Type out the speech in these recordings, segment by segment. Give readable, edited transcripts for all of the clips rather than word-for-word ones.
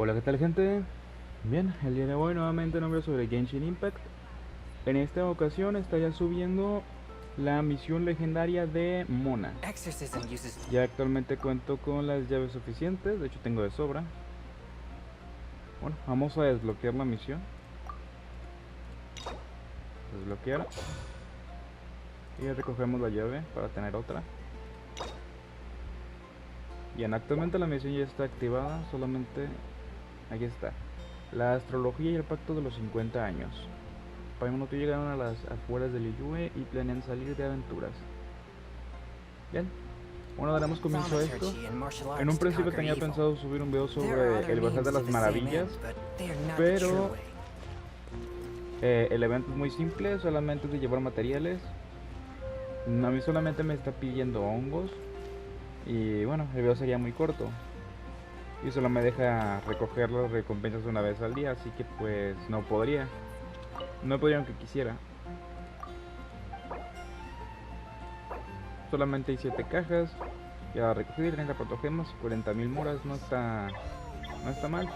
Hola, ¿qué tal, gente? Bien, el día de hoy nuevamente un hombre sobre Genshin Impact. En esta ocasión estaría subiendo la misión legendaria de Mona. Ya actualmente cuento con las llaves suficientes, de hecho tengo de sobra. Bueno, vamos a desbloquear la misión. Desbloquear. Y recogemos la llave para tener otra. Bien, actualmente la misión ya está activada, solamente... Aquí está. La astrología y el pacto de los 50 años. Paimon y llegaron a las afueras de Liyue y planean salir de aventuras. Bien, bueno, daremos comienzo a esto. En un principio tenía pensado subir un video sobre el Bazar de las Maravillas, pero el evento es muy simple, solamente es de llevar materiales. A mí solamente me está pidiendo hongos y bueno, el video sería muy corto. Y solo me deja recoger las recompensas una vez al día, así que pues no podría. No podría aunque quisiera. Solamente hay 7 cajas. Ya recogí 30 protogemas y 40.000 moras, no está mal.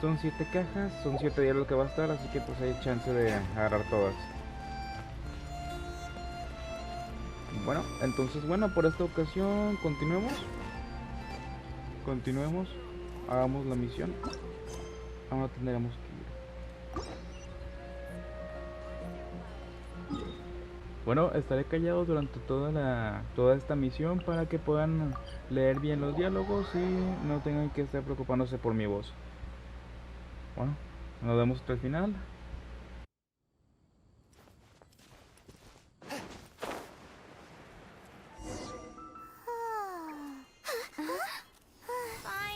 Son 7 cajas, son 7 días lo que va a estar, así que pues hay chance de agarrar todas. Bueno, entonces por esta ocasión continuemos. Continuemos, hagamos la misión. Ahora tendremos que ir. Bueno, estaré callado durante toda esta misión para que puedan leer bien los diálogos y no tengan que estar preocupándose por mi voz. Bueno, nos vemos hasta el final.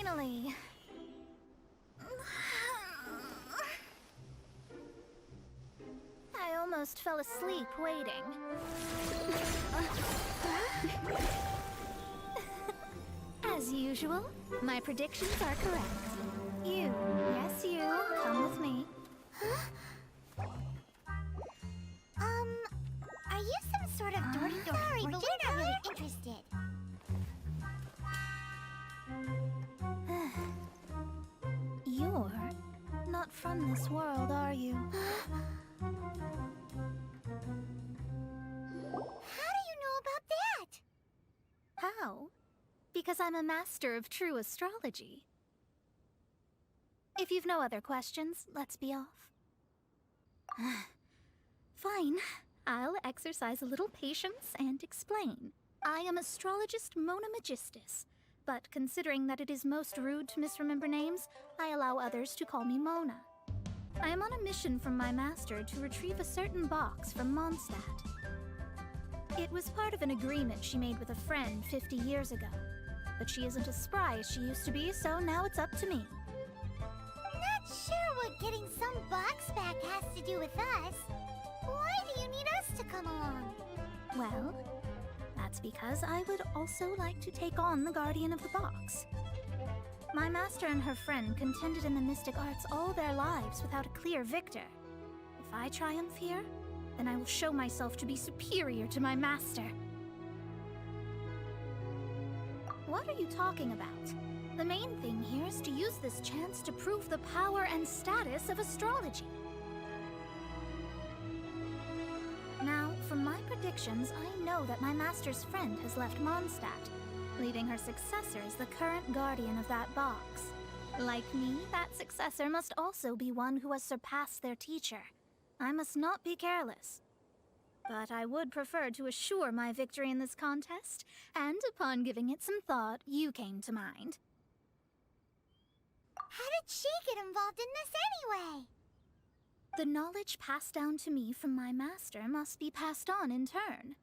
Finally. I almost fell asleep waiting. As usual, my predictions are correct. You, yes you, come with me. Are you some sort of dirty? Sorry, but we're not really interested. You're not from this world, are you? How do you know about that? How? Because I'm a master of true astrology. If you've no other questions, let's be off. Fine. I'll exercise a little patience and explain. I am astrologist Mona Magistus, but considering that it is most rude to misremember names, I allow others to call me Mona. I am on a mission from my master to retrieve a certain box from Mondstadt. It was part of an agreement she made with a friend 50 years ago, but she isn't as spry as she used to be, so now it's up to me. Not sure what getting some box back has to do with us. Why do you need us to come along? Well, that's because I would also like to take on the Guardian of the Box. My master and her friend contended in the mystic arts all their lives without a clear victor. If I triumph here, then I will show myself to be superior to my master. What are you talking about? The main thing here is to use this chance to prove the power and status of astrology. Now, from my predictions, I know that my master's friend has left Mondstadt, leaving her successor as the current guardian of that box. Like me, that successor must also be one who has surpassed their teacher. I must not be careless. But I would prefer to assure my victory in this contest, and upon giving it some thought, you came to mind. How did she get involved in this anyway? The knowledge passed down to me from my master must be passed on in turn.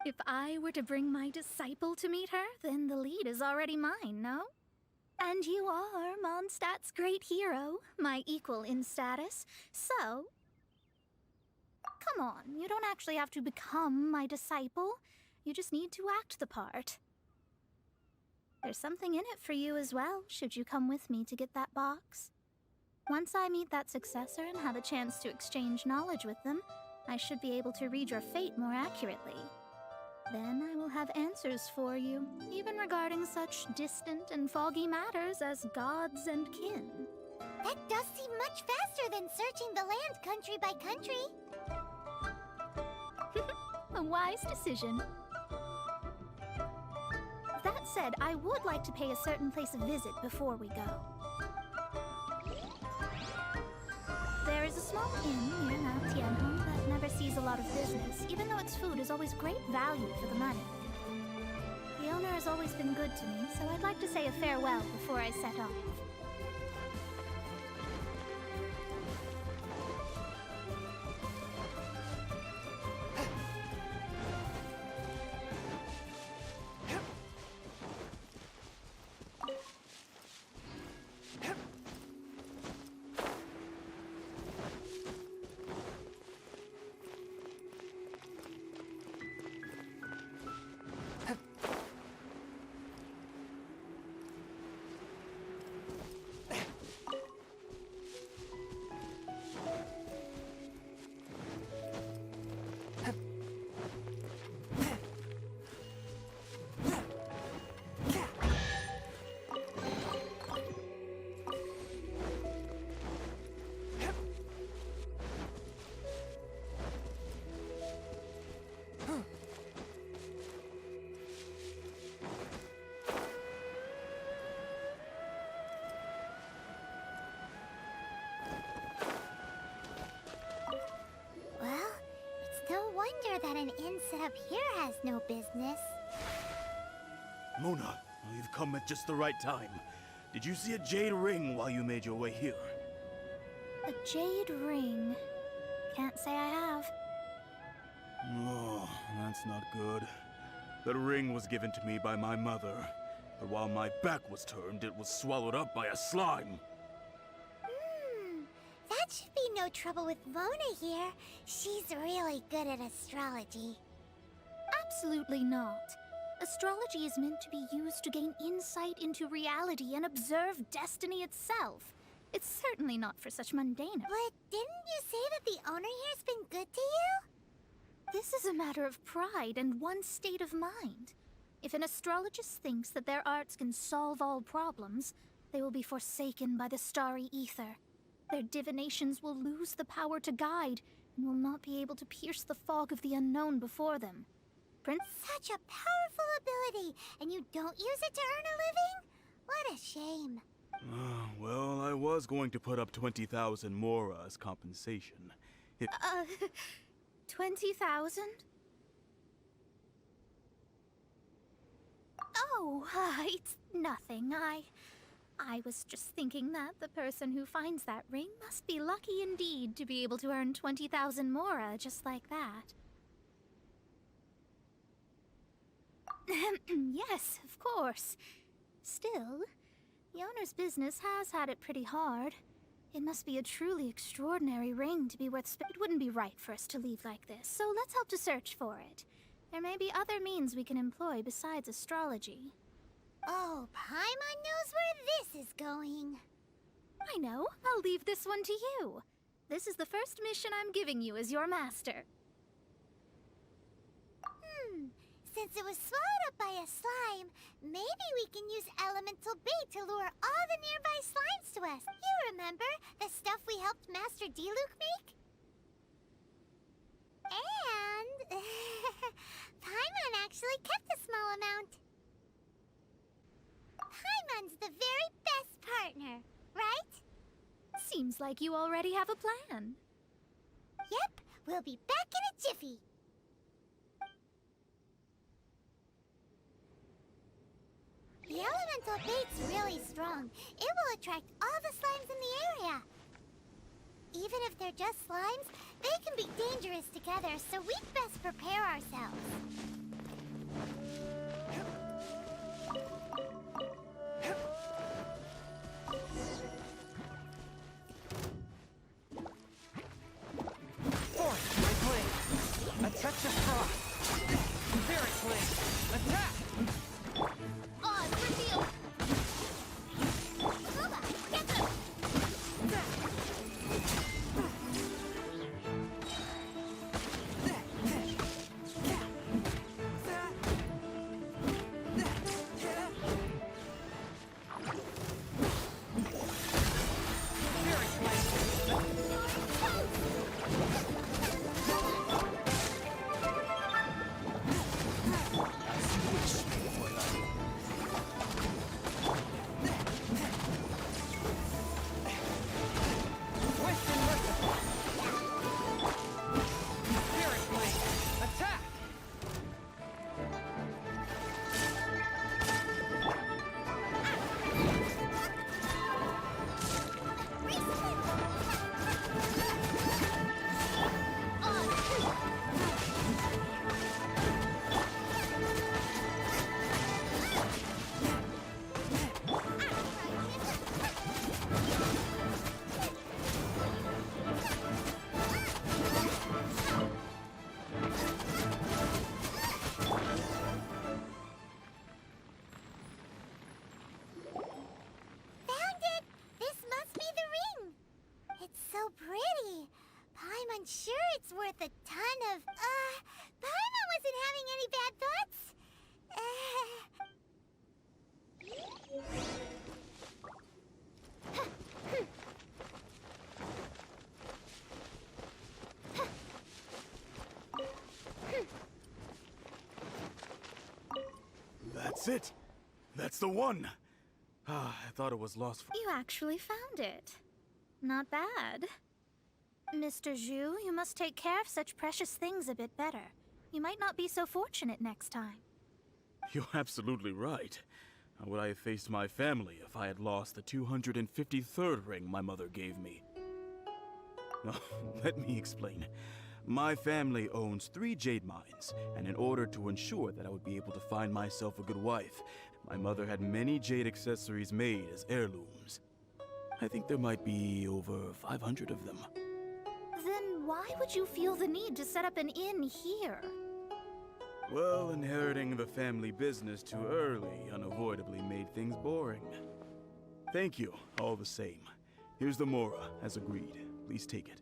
If I were to bring my disciple to meet her, then the lead is already mine, no? And you are Mondstadt's great hero, my equal in status, so... Come on, you don't actually have to become my disciple. You just need to act the part. There's something in it for you as well, should you come with me to get that box. Once I meet that successor and have a chance to exchange knowledge with them, I should be able to read your fate more accurately. Then I will have answers for you, even regarding such distant and foggy matters as gods and kin. That does seem much faster than searching the land country by country. A wise decision. That said, I would like to pay a certain place a visit before we go. There is a small inn near Mount Tianhong that never sees a lot of business, even though its food is always great value for the money. The owner has always been good to me, so I'd like to say a farewell before I set off. Well, it's no wonder that an inn set up here has no business. Mona, you've come at just the right time. Did you see a jade ring while you made your way here? A jade ring. Can't say I have. Oh, that's not good. The ring was given to me by my mother, but while my back was turned, it was swallowed up by a slime. That should be no trouble with Mona here. She's really good at astrology. Absolutely not. Astrology is meant to be used to gain insight into reality and observe destiny itself. It's certainly not for such mundane. But didn't you say that the owner here's been good to you? This is a matter of pride and one's state of mind. If an astrologist thinks that their arts can solve all problems, they will be forsaken by the starry ether. Their divinations will lose the power to guide and will not be able to pierce the fog of the unknown before them. Such a powerful ability, and you don't use it to earn a living? What a shame. Well, I was going to put up 20,000 mora as compensation. 20,000? Oh, it's nothing. I was just thinking that the person who finds that ring must be lucky indeed to be able to earn 20,000 mora just like that. Yes, of course. Still, the owner's business has had it pretty hard. It must be a truly extraordinary ring to be worth it wouldn't be right for us to leave like this, so let's help to search for it. There may be other means we can employ besides astrology. Oh, Paimon knows where this is going. I know. I'll leave this one to you. This is the first mission I'm giving you as your master. Since it was swallowed up by a slime, maybe we can use elemental bait to lure all the nearby slimes to us. You remember the stuff we helped Master Diluc make? And Paimon actually kept a small amount. Paimon's the very best partner, right? Seems like you already have a plan. Yep, we'll be back in a jiffy. The elemental bait's really strong. It will attract all the slimes in the area. Even if they're just slimes, they can be dangerous together, so we'd best prepare ourselves. Force my blade. A touch of frost. Spirit blade. Attack! On reveal! Luba, get them! sure it's worth a ton of... Paimon wasn't having any bad thoughts. That's it. That's the one. I thought it was lost for... You actually found it. Not bad. Mr. Zhu, you must take care of such precious things a bit better. You might not be so fortunate next time. You're absolutely right. How would I have faced my family if I had lost the 253rd ring my mother gave me? Oh, let me explain. My family owns 3 jade mines, and in order to ensure that I would be able to find myself a good wife, my mother had many jade accessories made as heirlooms. I think there might be over 500 of them. Then why would you feel the need to set up an inn here? Well, inheriting the family business too early unavoidably made things boring. Thank you, all the same. Here's the Mora, as agreed. Please take it.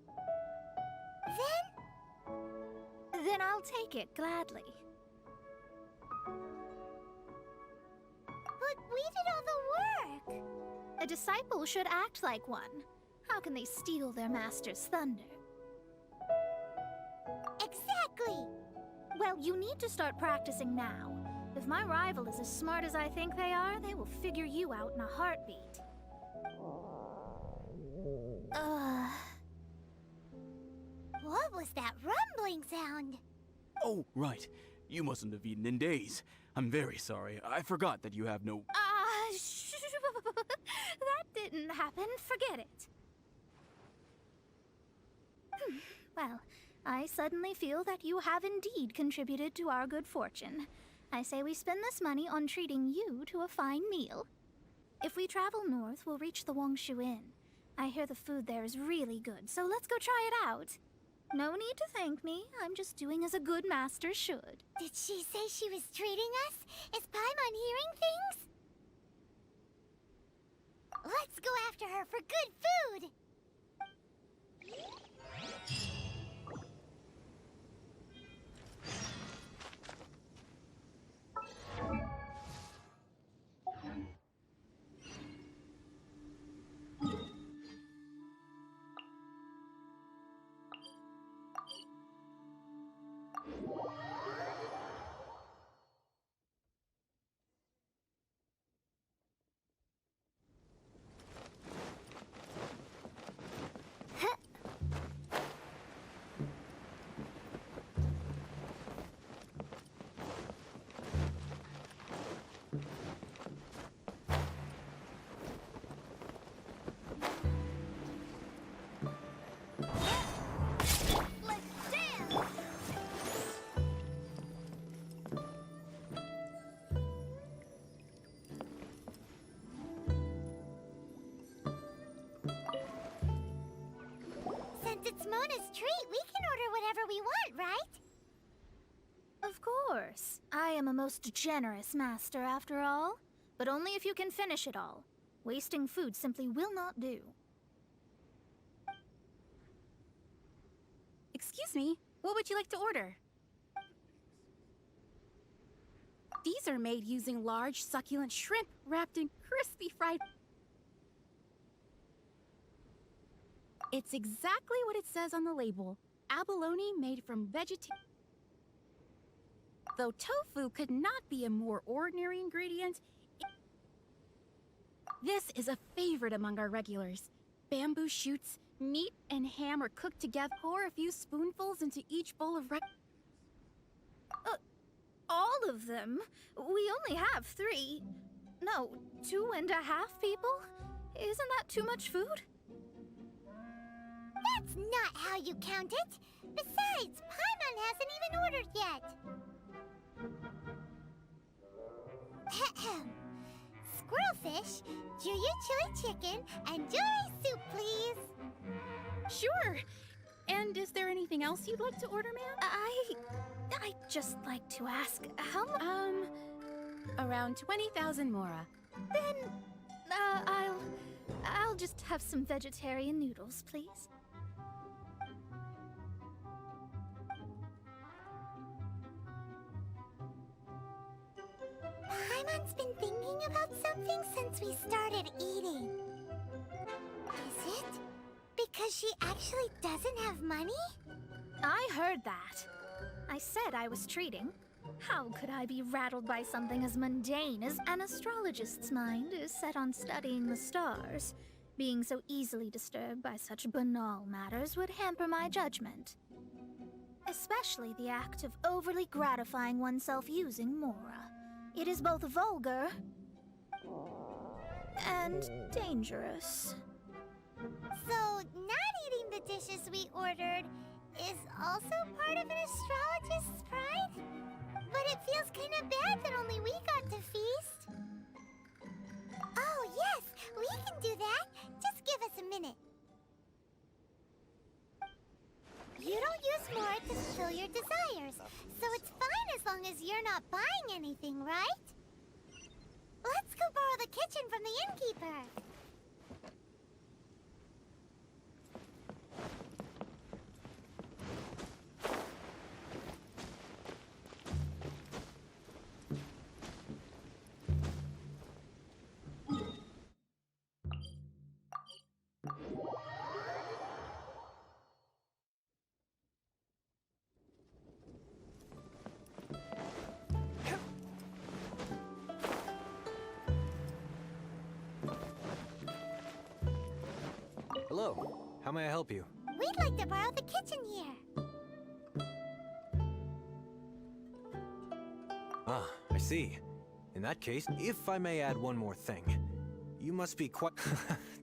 Then I'll take it gladly. But we did all the work. A disciple should act like one. How can they steal their master's thunder? Exactly. Well, you need to start practicing now. If my rival is as smart as I think they are, they will figure you out in a heartbeat. What was that rumbling sound? Oh, right. You mustn't have eaten in days. I'm very sorry. I forgot that you have no... That didn't happen. Forget it. Well, I suddenly feel that you have indeed contributed to our good fortune. I say we spend this money on treating you to a fine meal. If we travel north, we'll reach the Wongshu Inn. I hear the food there is really good, so let's go try it out. No need to thank me. I'm just doing as a good master should. Did she say she was treating us? Is Paimon hearing things? Let's go after her for good food! It's Mona's treat. We can order whatever we want, right? Of course. I am a most generous master, after all. But only if you can finish it all. Wasting food simply will not do. Excuse me, what would you like to order? These are made using large, succulent shrimp wrapped in crispy fried... It's exactly what it says on the label. Abalone made from vegetarian... Though tofu could not be a more ordinary ingredient, this is a favorite among our regulars. Bamboo shoots, meat, and ham are cooked together. Pour a few spoonfuls into each bowl of All of them? We only have 3. No, 2.5 people? Isn't that too much food? That's not how you count it. Besides, Paimon hasn't even ordered yet. Squirrelfish, Juyu chili chicken, and Juri soup, please. Sure. And is there anything else you'd like to order, ma'am? I'd just like to ask, how much? Around 20,000 mora. Then, I'll just have some vegetarian noodles, please. thinking about something since we started eating. Is it? Because she actually doesn't have money? I heard that. I said I was treating. How could I be rattled by something as mundane as an astrologist's mind is set on studying the stars? Being so easily disturbed by such banal matters would hamper my judgment. Especially the act of overly gratifying oneself using Mora. It is both vulgar and dangerous. So, not eating the dishes we ordered is also part of an astrologist's pride? But it feels kind of bad that only we got to feast. Oh, yes, we can do that. Just give us a minute. You don't use more to fulfill your desires, so it's fine as long as you're not buying anything, right? Let's go borrow the kitchen from the innkeeper. Hello. How may I help you? We'd like to borrow the kitchen here. Ah, I see. In that case, if I may add one more thing. You must be quite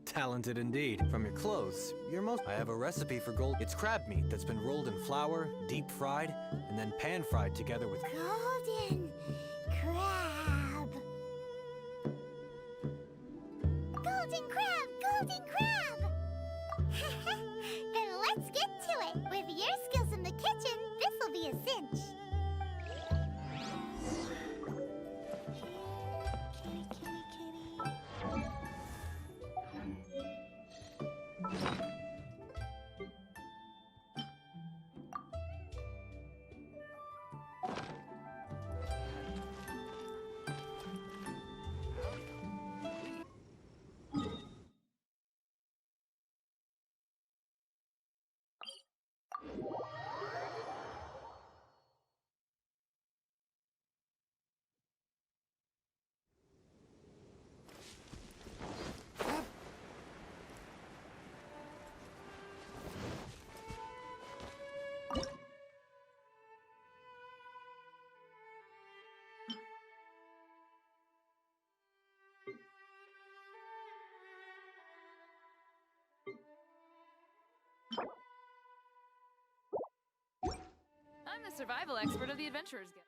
talented indeed. From your clothes, you're most... I have a recipe for gold. It's crab meat that's been rolled in flour, deep fried, and then pan fried together with... Golden crab. Golden crab! Golden crab! Then let's get to it. With your skills in the kitchen, this'll be a cinch. Kitty, kitty, kitty. I'm the survival expert of the Adventurers Guild.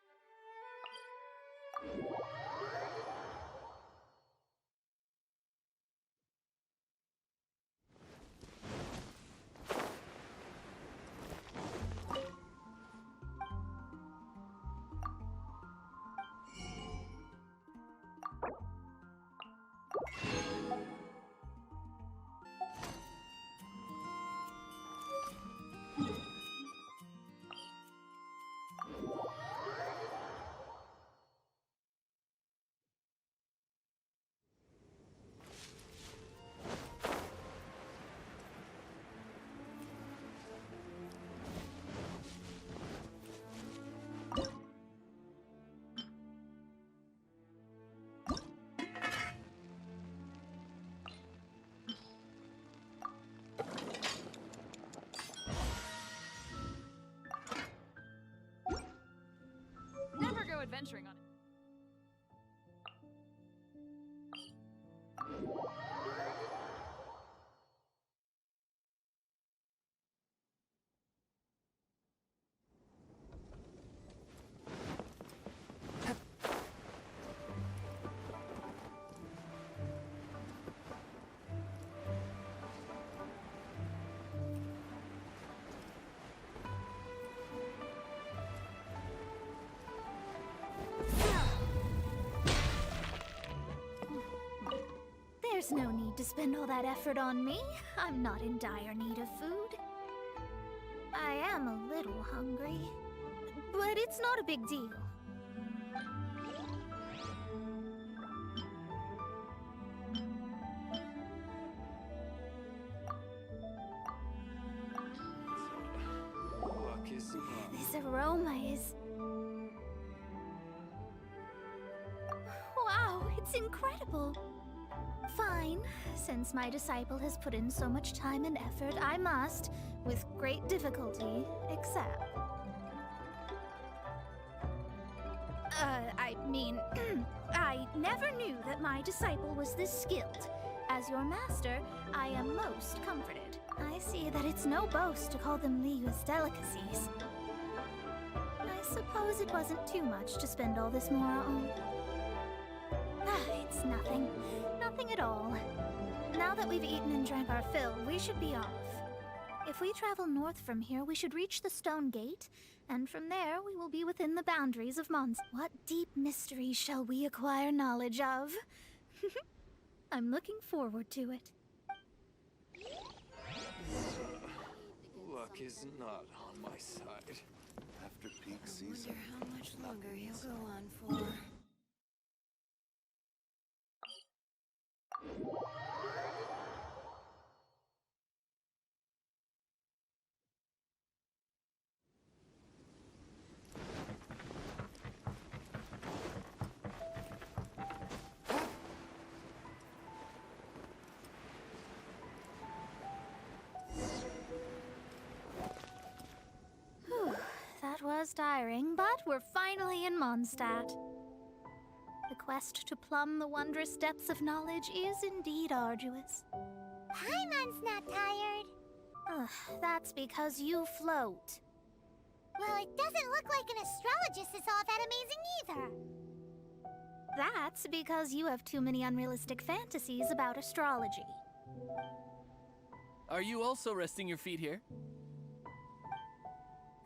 Never go adventuring on it. There's no need to spend all that effort on me. I'm not in dire need of food. I am a little hungry, but it's not a big deal. aroma is... Wow, it's incredible. Fine. Since my disciple has put in so much time and effort, I must, with great difficulty, accept. I mean, I never knew that my disciple was this skilled. As your master, I am most comforted. I see that it's no boast to call them Liyue's delicacies. I suppose it wasn't too much to spend all this mora on. It's nothing. Nothing at all. Now that we've eaten and drank our fill, we should be off. If we travel north from here, we should reach the Stone Gate, and from there we will be within the boundaries of Mons. What deep mystery shall we acquire knowledge of? I'm looking forward to it. Luck is not on my side. After peak season. How much longer he'll go on for? That was tiring, but we're finally in Mondstadt. The quest to plumb the wondrous depths of knowledge is indeed arduous. Paimon's not tired. Ugh, that's because you float. Well, it doesn't look like an astrologist is all that amazing either. That's because you have too many unrealistic fantasies about astrology. Are you also resting your feet here?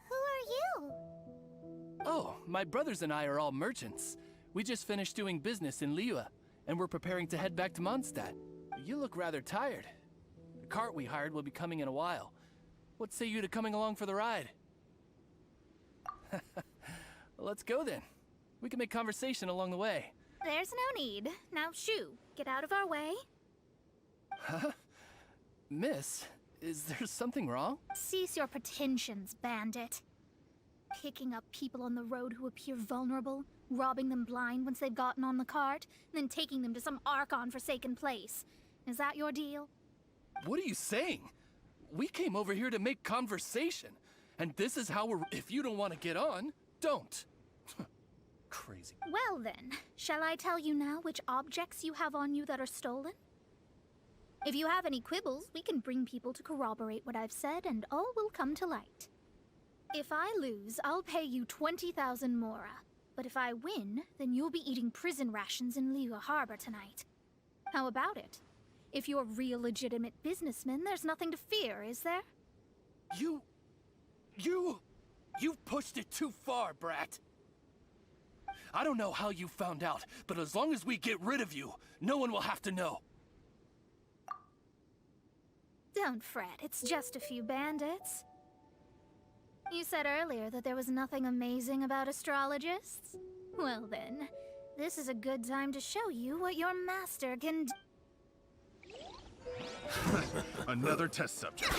Who are you? Oh, my brothers and I are all merchants. We just finished doing business in Liyue, and we're preparing to head back to Mondstadt. You look rather tired. The cart we hired will be coming in a while. What say you to coming along for the ride? Let's go then. We can make conversation along the way. There's no need. Now shoo, get out of our way. Huh? Miss, is there something wrong? Cease your pretensions, bandit. Picking up people on the road who appear vulnerable, robbing them blind once they've gotten on the cart, and then taking them to some Archon-forsaken place. Is that your deal? What are you saying? We came over here to make conversation, and this is how we're... If you don't want to get on, don't. Crazy. Well then, shall I tell you now which objects you have on you that are stolen? If you have any quibbles, we can bring people to corroborate what I've said, and all will come to light. If I lose, I'll pay you 20,000 mora. But if I win, then you'll be eating prison rations in Liyue Harbor tonight. How about it? If you're real legitimate businessmen, there's nothing to fear, is there? You've pushed it too far, brat. I don't know how you found out, but as long as we get rid of you, no one will have to know. Don't fret, it's just a few bandits. You said earlier that there was nothing amazing about astrologists? Well then, this is a good time to show you what your master can do. Another test subject.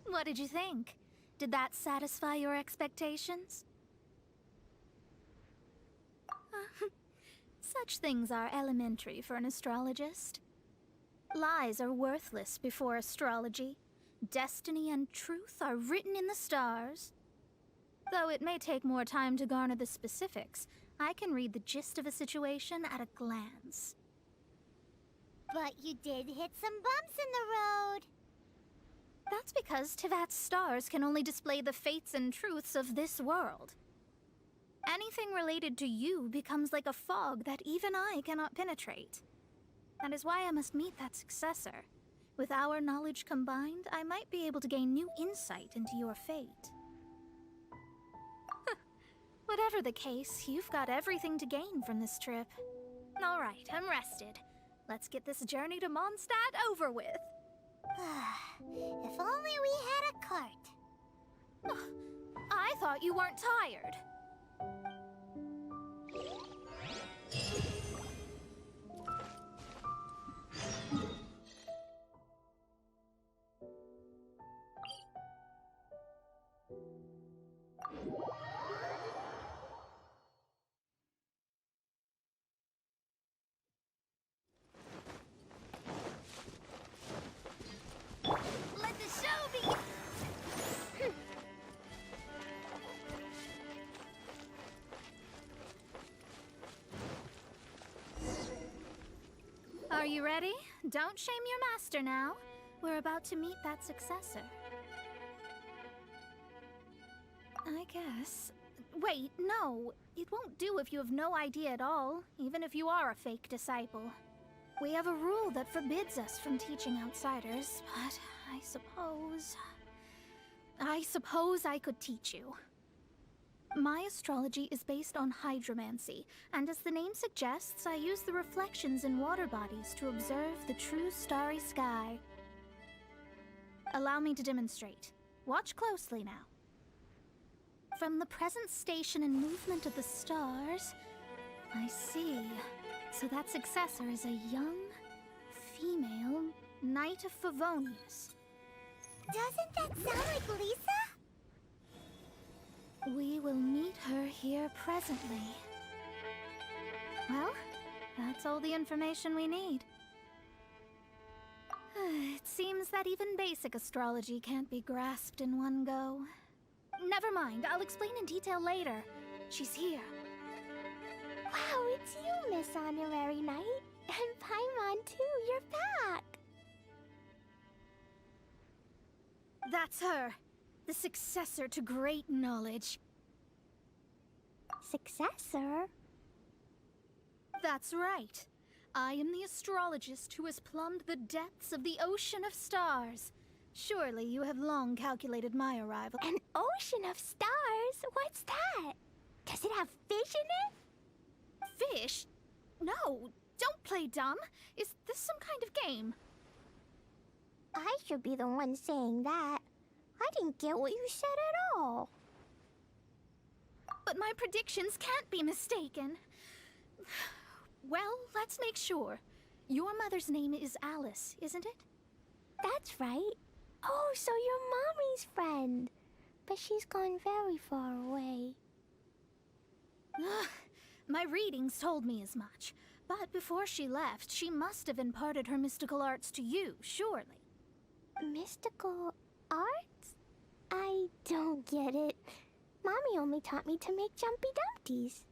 What did you think? Did that satisfy your expectations? Such things are elementary for an astrologist. Lies are worthless before astrology. Destiny and truth are written in the stars. Though it may take more time to garner the specifics, I can read the gist of a situation at a glance. But you did hit some bumps in the road. That's because Tivat's stars can only display the fates and truths of this world. Anything related to you becomes like a fog that even I cannot penetrate. That is why I must meet that successor. With our knowledge combined, I might be able to gain new insight into your fate. Whatever the case, you've got everything to gain from this trip. All right, I'm rested. Let's get this journey to Mondstadt over with. If only we had a cart. I thought you weren't tired. Let the show begin. Are you ready? Don't shame your master now. We're about to meet that successor. I guess. Wait, no. It won't do if you have no idea at all, even if you are a fake disciple. We have a rule that forbids us from teaching outsiders, but I suppose I could teach you. My astrology is based on hydromancy, and as the name suggests, I use the reflections in water bodies to observe the true starry sky. Allow me to demonstrate. Watch closely now. From the present station and movement of the stars, I see. So that successor is a young, female Knight of Favonius. Doesn't that sound like Lisa? We will meet her here presently. Well, that's all the information we need. It seems that even basic astrology can't be grasped in one go. Never mind, I'll explain in detail later. She's here. Wow, it's you, Miss Honorary Knight. And Paimon, too. You're back. That's her. The successor to great knowledge. Successor? That's right. I am the astrologist who has plumbed the depths of the ocean of stars. Surely you have long calculated my arrival. An ocean of stars? What's that? Does it have fish in it? Fish? No, don't play dumb. Is this some kind of game? I should be the one saying that. I didn't get what you said at all. But my predictions can't be mistaken. Well, let's make sure. Your mother's name is Alice, isn't it? That's right. Oh, so you're Mommy's friend. But she's gone very far away. My readings told me as much. But before she left, she must have imparted her mystical arts to you, surely. Mystical arts? I don't get it. Mommy only taught me to make Jumpy Dumpties.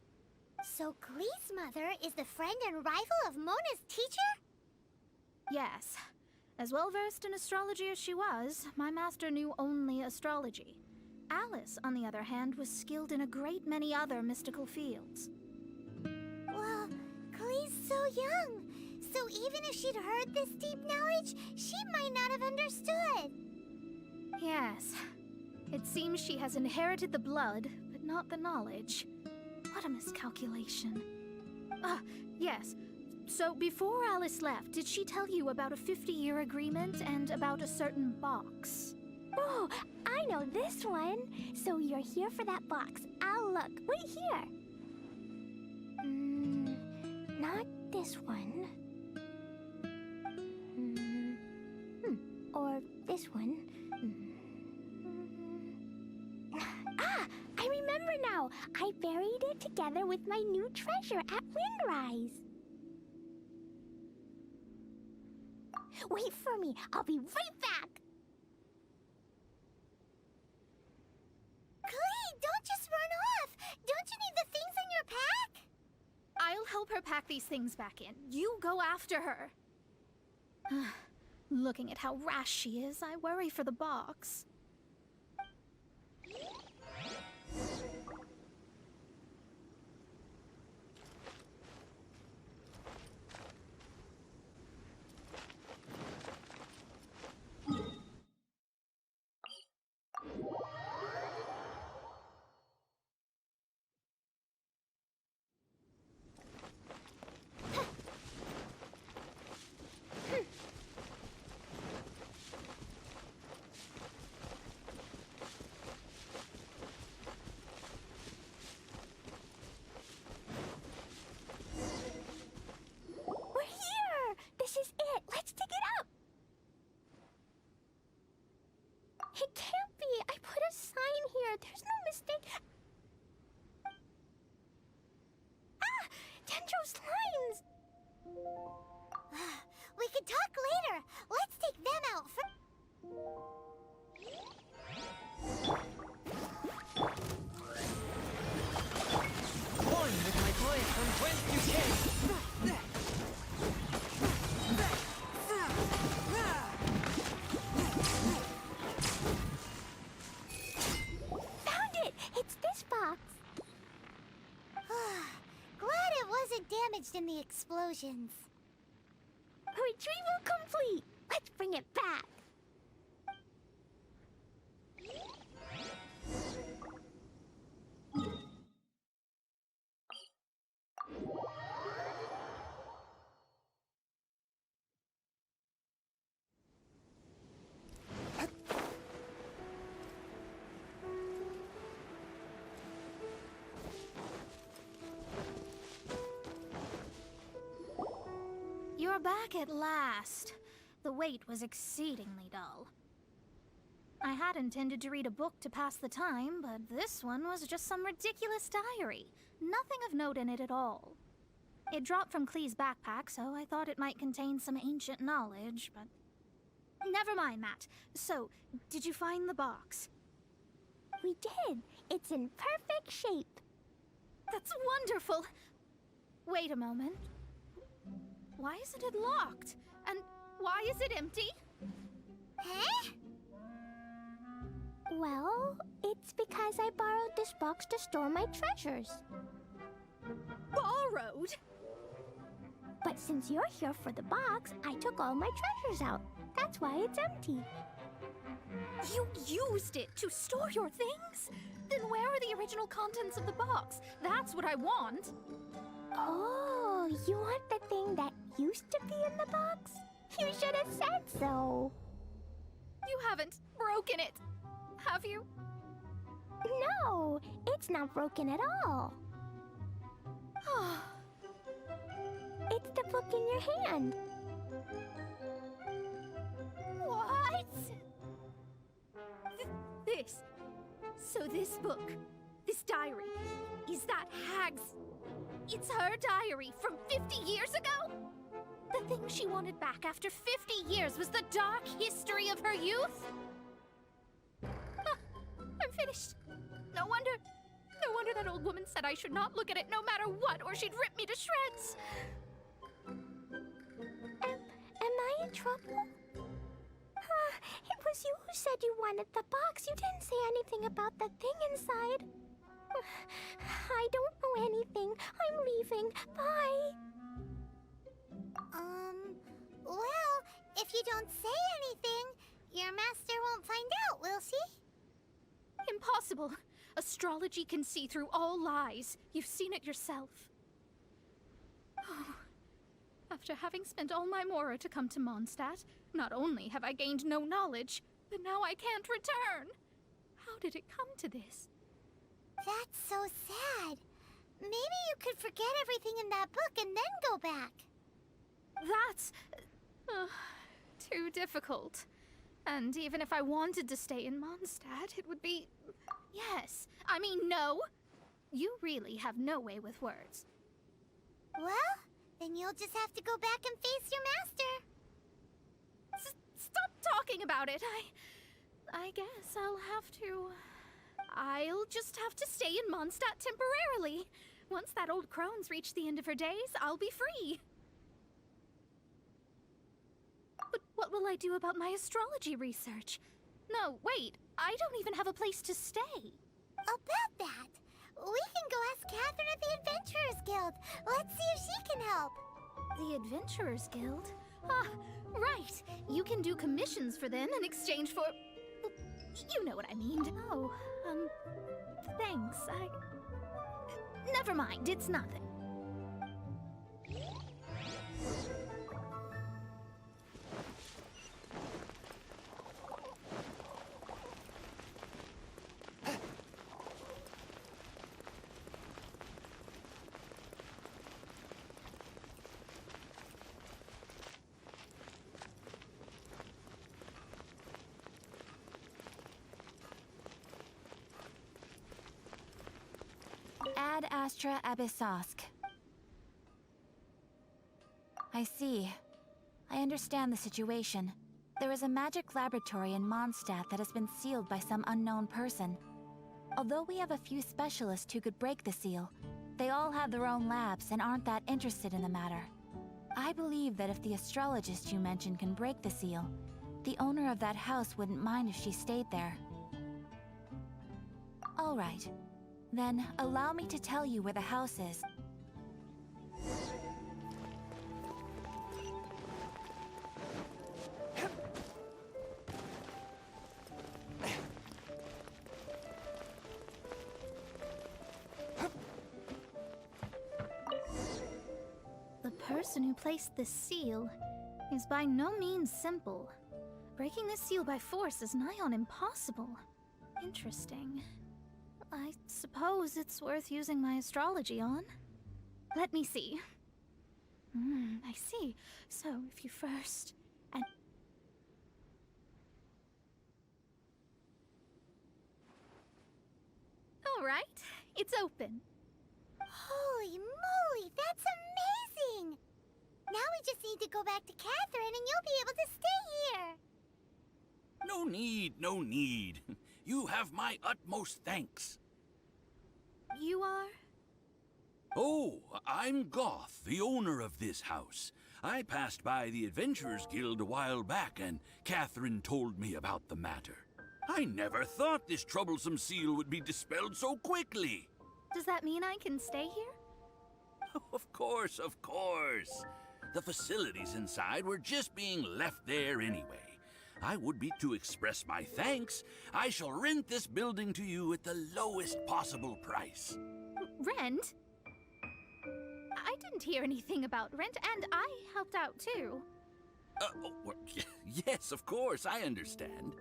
So Glee's mother is the friend and rival of Mona's teacher? Yes. As well versed in astrology as she was, my master knew only astrology. Alice, on the other hand, was skilled in a great many other mystical fields. Well, Glee's so young. So even if she'd heard this deep knowledge, she might not have understood. Yes. It seems she has inherited the blood, but not the knowledge. What a miscalculation. Yes. So before Alice left, did she tell you about a 50-year agreement and about a certain box? Oh, I know this one. So you're here for that box. I'll look. Wait here. Not this one. Or this one. Ah! I remember! remember now. I buried it together with my new treasure at Windrise. Wait for me. I'll be right back. Klee, don't just run off. Don't you need the things in your pack? I'll help her pack these things back in. You go after her. Looking at how rash she is, I worry for the box. This is it. Let's dig it up. It can't be. I put a sign here. There's no mistake. Ah! Dendro's lines! We could talk later. Let's take them out first. One with my blade from whence you came! Found it! It's this box. Glad it wasn't damaged in the explosions. Retrieval complete! Let's bring it back. You're back at last. The wait was exceedingly dull. I had intended to read a book to pass the time, but this one was just some ridiculous diary. Nothing of note in it at all. It dropped from Klee's backpack, so I thought it might contain some ancient knowledge, but... Never mind that. So, did you find the box? We did. It's in perfect shape. That's wonderful! Wait a moment. Why isn't it locked? And why is it empty? Huh? Well, it's because I borrowed this box to store my treasures. Borrowed? But since you're here for the box, I took all my treasures out. That's why it's empty. You used it to store your things? Then where are the original contents of the box? That's what I want. Oh, you want the thing that used to be in the box? You should have said so. You haven't broken it, have you? No, it's not broken at all. It's the book in your hand. What? So this book, this diary, is that Hag's... It's her diary from 50 years ago? The thing she wanted back after 50 years was the dark history of her youth? I'm finished. No wonder that old woman said I should not look at it no matter what, or she'd rip me to shreds. Am I in trouble? It was you who said you wanted the box. You didn't say anything about the thing inside. I don't know anything. I'm leaving. Bye. Well, if you don't say anything, your master won't find out, will she? Impossible. Astrology can see through all lies. You've seen it yourself. Oh. After having spent all my mora to come to Mondstadt, not only have I gained no knowledge, but now I can't return. How did it come to this? That's so sad. Maybe you could forget everything in that book and then go back. That's... too difficult. And even if I wanted to stay in Mondstadt, it would be... Yes, I mean no. You really have no way with words. Well, then you'll just have to go back and face your master. Stop talking about it. I guess I'll just have to stay in Mondstadt temporarily. Once that old crone's reached the end of her days, I'll be free. But what will I do about my astrology research? No, wait, I don't even have a place to stay. About that, we can go ask Catherine at the Adventurers Guild. Let's see if she can help. The Adventurers Guild? Ah, right. You can do commissions for them in exchange for... You know what I mean. Oh, thanks. Never mind, it's nothing. Ad Astra Abyssosk. I see. I understand the situation. There is a magic laboratory in Mondstadt that has been sealed by some unknown person. Although we have a few specialists who could break the seal, they all have their own labs and aren't that interested in the matter. I believe that if the astrologist you mentioned can break the seal, the owner of that house wouldn't mind if she stayed there. All right. Then, allow me to tell you where the house is. The person who placed this seal is by no means simple. Breaking this seal by force is nigh on impossible. Interesting. I suppose it's worth using my astrology on. Let me see. I see. So, if you first... and... Alright, it's open. Holy moly, that's amazing! Now we just need to go back to Catherine and you'll be able to stay here. No need, no need. You have my utmost thanks. You are? Oh, I'm Goth, the owner of this house. I passed by the Adventurers Guild a while back, and Catherine told me about the matter. I never thought this troublesome seal would be dispelled so quickly. Does that mean I can stay here? Of course, of course. The facilities inside were just being left there anyway. I would be to express my thanks. I shall rent this building to you at the lowest possible price. Rent? I didn't hear anything about rent, and I helped out too. Yes, of course, I understand.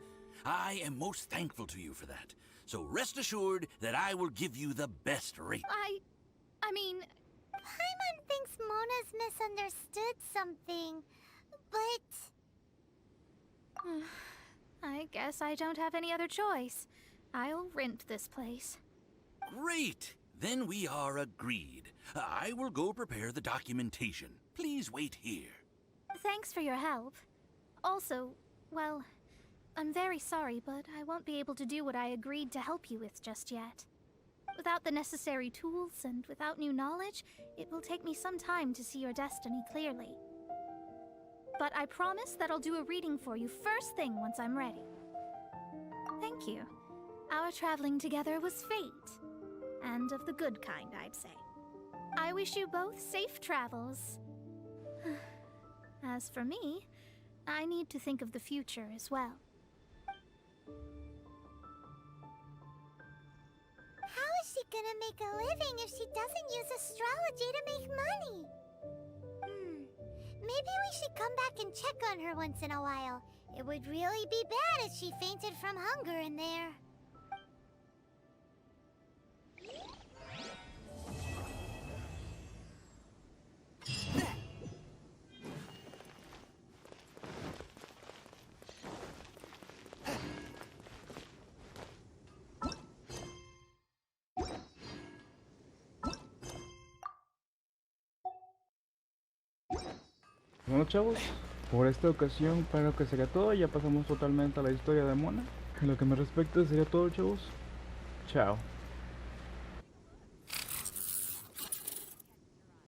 I am most thankful to you for that. So rest assured that I will give you the best rate. I mean... Paimon thinks Mona's misunderstood something, but... I guess I don't have any other choice. I'll rent this place. Great! Then we are agreed. I will go prepare the documentation. Please wait here. Thanks for your help. Also, well, I'm very sorry, but I won't be able to do what I agreed to help you with just yet. Without the necessary tools and without new knowledge, it will take me some time to see your destiny clearly. But I promise that I'll do a reading for you first thing once I'm ready. Thank you. Our traveling together was fate. And of the good kind, I'd say. I wish you both safe travels. As for me, I need to think of the future as well. How is she gonna make a living if she doesn't use astrology to make money? Maybe we should come back and check on her once in a while. It would really be bad if she fainted from hunger in there. Bueno, chavos, por esta ocasión creo que sería todo. Ya pasamos totalmente a la historia de Mona. En lo que me respecta sería todo, chavos. Chao.